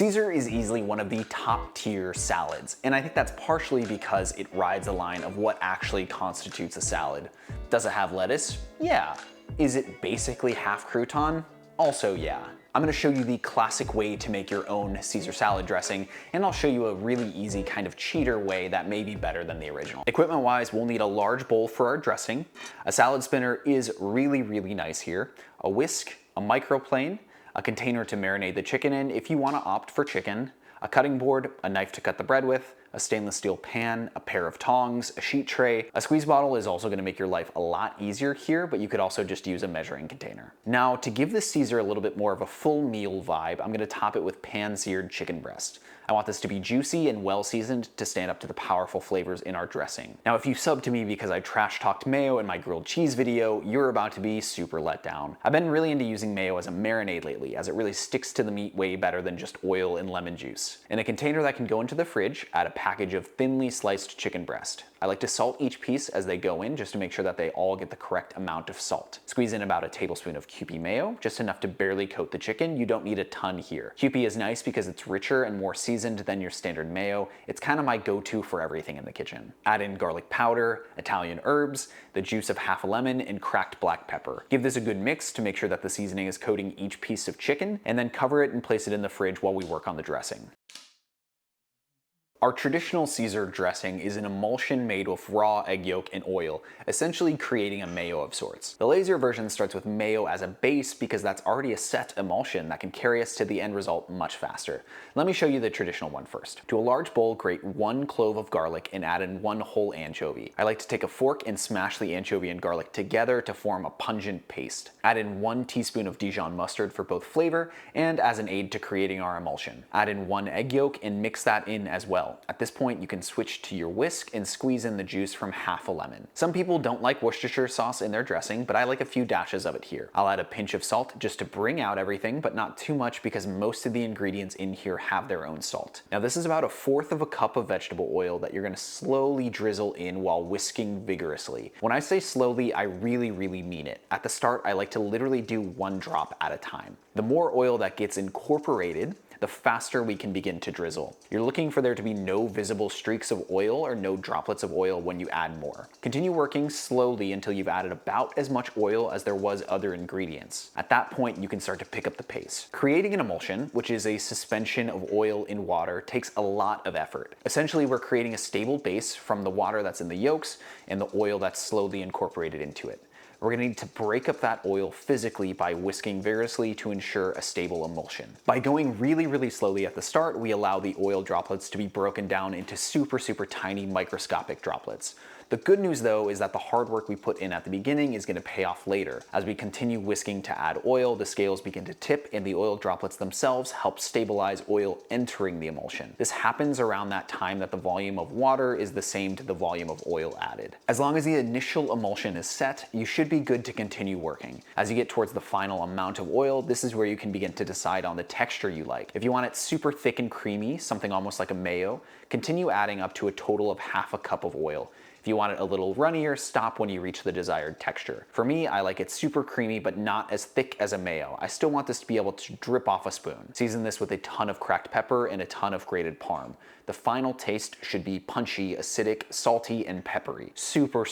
Caesar is easily one of the top tier salads, and I think that's partially because it rides a line of what actually constitutes a salad. Does it have lettuce? Yeah. Is it basically half crouton? Also yeah. I'm gonna show you the classic way to make your own Caesar salad dressing, and I'll show you a really easy kind of cheater way that may be better than the original. Equipment wise, we'll need a large bowl for our dressing. A salad spinner is really nice here. A whisk, a microplane, a container to marinate the chicken in if you want to opt for chicken, a cutting board, a knife to cut the bread with, a stainless steel pan, a pair of tongs, a sheet tray. A squeeze bottle is also going to make your life a lot easier here, but you could also just use a measuring container. Now, to give this Caesar a little bit more of a full meal vibe, I'm going to top it with pan-seared chicken breast. I want this to be juicy and well seasoned to stand up to the powerful flavors in our dressing. Now, if you sub to me because I trash talked mayo in my grilled cheese video, you're about to be super let down. I've been really into using mayo as a marinade lately, as it really sticks to the meat way better than just oil and lemon juice. In a container that can go into the fridge, add a package of thinly sliced chicken breast. I like to salt each piece as they go in just to make sure that they all get the correct amount of salt. Squeeze in about a tablespoon of Kewpie mayo, just enough to barely coat the chicken. You don't need a ton here. Kewpie is nice because it's richer and more seasoned than your standard mayo. It's kind of my go-to for everything in the kitchen. Add in garlic powder, Italian herbs, the juice of half a lemon, and cracked black pepper. Give this a good mix to make sure that the seasoning is coating each piece of chicken, and then cover it and place it in the fridge while we work on the dressing. Our traditional Caesar dressing is an emulsion made with raw egg yolk and oil, essentially creating a mayo of sorts. The lazier version starts with mayo as a base because that's already a set emulsion that can carry us to the end result much faster. Let me show you the traditional one first. To a large bowl, grate 1 clove of garlic and add in 1 whole anchovy. I like to take a fork and smash the anchovy and garlic together to form a pungent paste. Add in 1 teaspoon of Dijon mustard for both flavor and as an aid to creating our emulsion. Add in 1 egg yolk and mix that in as well. At this point, you can switch to your whisk and squeeze in the juice from half a lemon. Some people don't like Worcestershire sauce in their dressing, but I like a few dashes of it here. I'll add a pinch of salt just to bring out everything, but not too much because most of the ingredients in here have their own salt. Now, this is about 1/4 of a cup of vegetable oil that you're gonna slowly drizzle in while whisking vigorously. When I say slowly, I really mean it. At the start, I like to literally do 1 drop at a time. The more oil that gets incorporated, the faster we can begin to drizzle. You're looking for there to be no visible streaks of oil or no droplets of oil when you add more. Continue working slowly until you've added about as much oil as there was other ingredients. At that point, you can start to pick up the pace. Creating an emulsion, which is a suspension of oil in water, takes a lot of effort. Essentially, we're creating a stable base from the water that's in the yolks and the oil that's slowly incorporated into it. We're gonna need to break up that oil physically by whisking vigorously to ensure a stable emulsion. By going really slowly at the start, we allow the oil droplets to be broken down into super tiny microscopic droplets. The good news though is that the hard work we put in at the beginning is gonna pay off later. As we continue whisking to add oil, the scales begin to tip and the oil droplets themselves help stabilize oil entering the emulsion. This happens around that time that the volume of water is the same to the volume of oil added. As long as the initial emulsion is set, you should be good to continue working. As you get towards the final amount of oil, this is where you can begin to decide on the texture you like. If you want it super thick and creamy, something almost like a mayo, continue adding up to a total of half a cup of oil. If you want it a little runnier, stop when you reach the desired texture. For me, I like it super creamy, but not as thick as a mayo. I still want this to be able to drip off a spoon. Season this with a ton of cracked pepper and a ton of grated parm. The final taste should be punchy, acidic, salty, and peppery. Super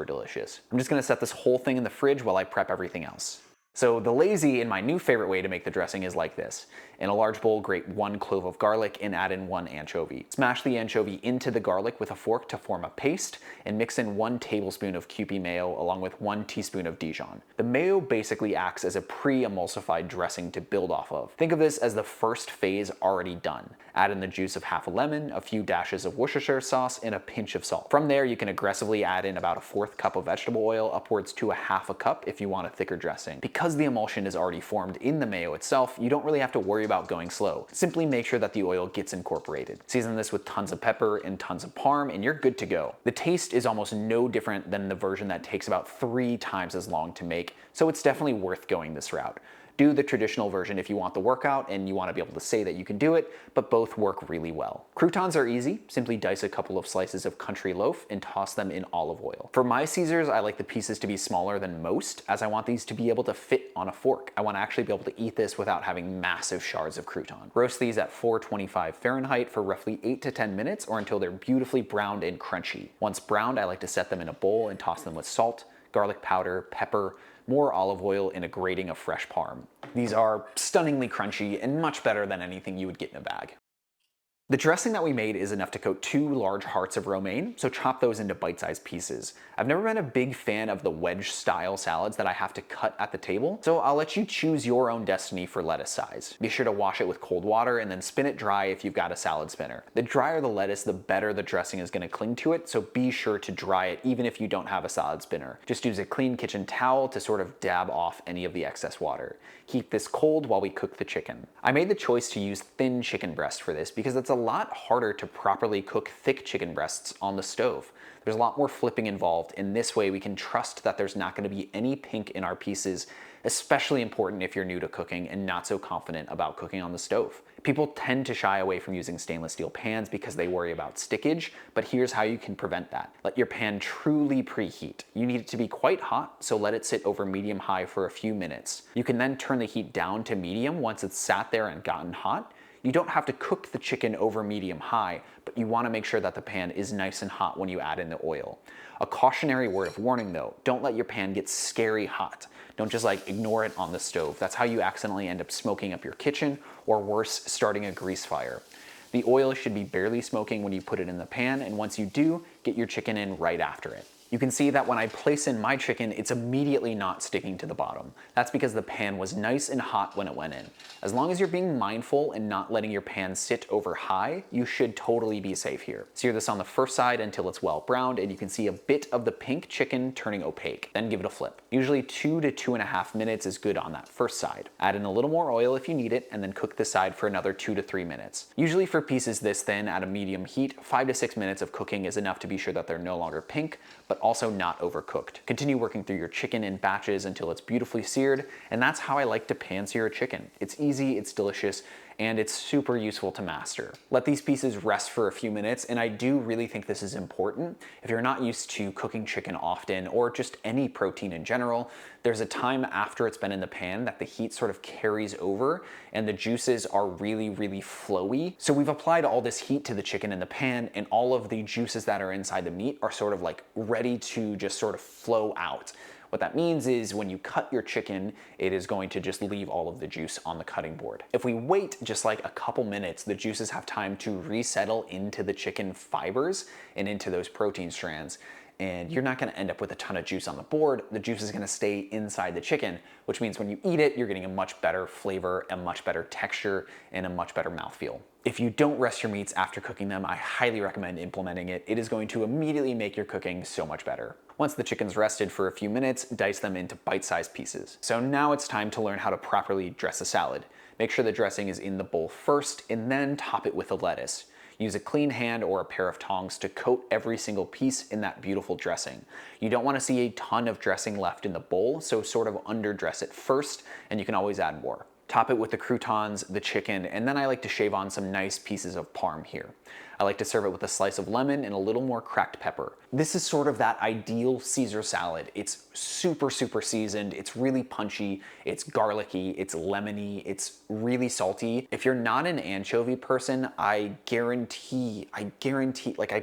delicious. I'm just gonna set this whole thing in the fridge while I prep everything else. So the lazy and my new favorite way to make the dressing is like this. In a large bowl, grate 1 clove of garlic and add in 1 anchovy. Smash the anchovy into the garlic with a fork to form a paste and mix in 1 tablespoon of Kewpie mayo along with 1 teaspoon of Dijon. The mayo basically acts as a pre-emulsified dressing to build off of. Think of this as the first phase already done. Add in the juice of half a lemon, a few dashes of Worcestershire sauce, and a pinch of salt. From there, you can aggressively add in about 1/4 cup of vegetable oil, upwards to a half a cup if you want a thicker dressing. Because the emulsion is already formed in the mayo itself, you don't really have to worry about going slow. Simply make sure that the oil gets incorporated. Season this with tons of pepper and tons of parm, and you're good to go. The taste is almost no different than the version that takes about 3 times as long to make, so it's definitely worth going this route. Do the traditional version if you want the workout and you want to be able to say that you can do it, but both work really well. Croutons are easy. Simply dice a couple of slices of country loaf and toss them in olive oil. For my Caesars, I like the pieces to be smaller than most, as I want these to be able to fit on a fork. I want to actually be able to eat this without having massive shards of crouton. Roast these at 425 Fahrenheit for roughly 8 to 10 minutes or until they're beautifully browned and crunchy. Once browned, I like to set them in a bowl and toss them with salt, garlic powder, pepper, more olive oil, and a grating of fresh parm. These are stunningly crunchy and much better than anything you would get in a bag. The dressing that we made is enough to coat 2 large hearts of romaine, so chop those into bite-sized pieces. I've never been a big fan of the wedge-style salads that I have to cut at the table, so I'll let you choose your own destiny for lettuce size. Be sure to wash it with cold water and then spin it dry if you've got a salad spinner. The drier the lettuce, the better the dressing is going to cling to it, so be sure to dry it even if you don't have a salad spinner. Just use a clean kitchen towel to sort of dab off any of the excess water. Keep this cold while we cook the chicken. I made the choice to use thin chicken breast for this because it's a lot harder to properly cook thick chicken breasts on the stove. There's a lot more flipping involved, and this way we can trust that there's not going to be any pink in our pieces, especially important if you're new to cooking and not so confident about cooking on the stove. People tend to shy away from using stainless steel pans because they worry about stickage, but here's how you can prevent that. Let your pan truly preheat. You need it to be quite hot, so let it sit over medium-high for a few minutes. You can then turn the heat down to medium once it's sat there and gotten hot. You don't have to cook the chicken over medium-high, but you want to make sure that the pan is nice and hot when you add in the oil. A cautionary word of warning though, don't let your pan get scary hot. Don't just ignore it on the stove. That's how you accidentally end up smoking up your kitchen, or worse, starting a grease fire. The oil should be barely smoking when you put it in the pan, and once you do, get your chicken in right after it. You can see that when I place in my chicken, it's immediately not sticking to the bottom. That's because the pan was nice and hot when it went in. As long as you're being mindful and not letting your pan sit over high, you should totally be safe here. Sear this on the first side until it's well browned and you can see a bit of the pink chicken turning opaque. Then give it a flip. Usually 2 to 2.5 minutes is good on that first side. Add in a little more oil if you need it, and then cook the side for another 2 to 3 minutes. Usually for pieces this thin at a medium heat, 5 to 6 minutes of cooking is enough to be sure that they're no longer pink, but also not overcooked. Continue working through your chicken in batches until it's beautifully seared, and that's how I like to pan sear a chicken. It's easy, it's delicious, and it's super useful to master. Let these pieces rest for a few minutes, and I do really think this is important. If you're not used to cooking chicken often, or just any protein in general, there's a time after it's been in the pan that the heat sort of carries over and the juices are really, really flowy. So we've applied all this heat to the chicken in the pan, and all of the juices that are inside the meat are sort of ready to just sort of flow out. What that means is when you cut your chicken, it is going to just leave all of the juice on the cutting board. If we wait just a couple minutes, the juices have time to resettle into the chicken fibers and into those protein strands. And you're not gonna end up with a ton of juice on the board. The juice is gonna stay inside the chicken, which means when you eat it, you're getting a much better flavor, a much better texture, and a much better mouthfeel. If you don't rest your meats after cooking them, I highly recommend implementing it. It is going to immediately make your cooking so much better. Once the chicken's rested for a few minutes, dice them into bite-sized pieces. So now it's time to learn how to properly dress a salad. Make sure the dressing is in the bowl first, and then top it with the lettuce. Use a clean hand or a pair of tongs to coat every single piece in that beautiful dressing. You don't want to see a ton of dressing left in the bowl, so sort of underdress it first, and you can always add more. Top it with the croutons, the chicken, and then I like to shave on some nice pieces of parm here. I like to serve it with a slice of lemon and a little more cracked pepper. This is sort of that ideal Caesar salad. It's super, super seasoned. It's really punchy. It's garlicky. It's lemony. It's really salty. If you're not an anchovy person, I guarantee, I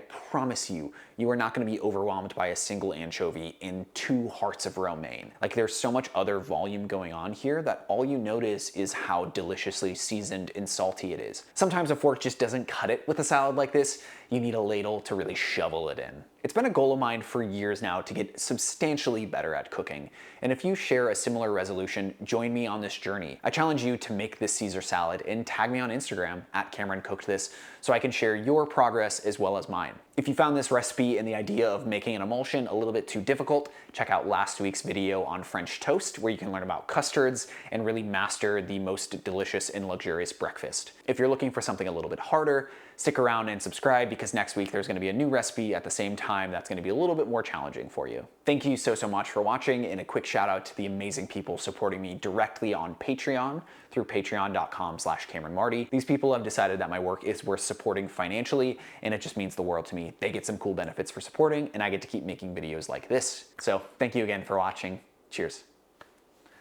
promise you, you are not gonna be overwhelmed by a single anchovy in 2 hearts of romaine. There's so much other volume going on here that all you notice is how deliciously seasoned and salty it is. Sometimes a fork just doesn't cut it with a salad like this. You need a ladle to really shovel it in. It's been a goal of mine for years now to get substantially better at cooking, and if you share a similar resolution, join me on this journey. I challenge you to make this Caesar salad and tag me on Instagram @CameronCookedThis so I can share your progress as well as mine. If you found this recipe and the idea of making an emulsion a little bit too difficult, check out last week's video on French toast, where you can learn about custards and really master the most delicious and luxurious breakfast. If you're looking for something a little bit harder, stick around and subscribe, because next week there's going to be a new recipe at the same time time, that's gonna be a little bit more challenging for you. Thank you so much for watching, and a quick shout out to the amazing people supporting me directly on Patreon through patreon.com/CameronMarty. These people have decided that my work is worth supporting financially, and it just means the world to me. They get some cool benefits for supporting, and I get to keep making videos like this. So thank you again for watching. Cheers.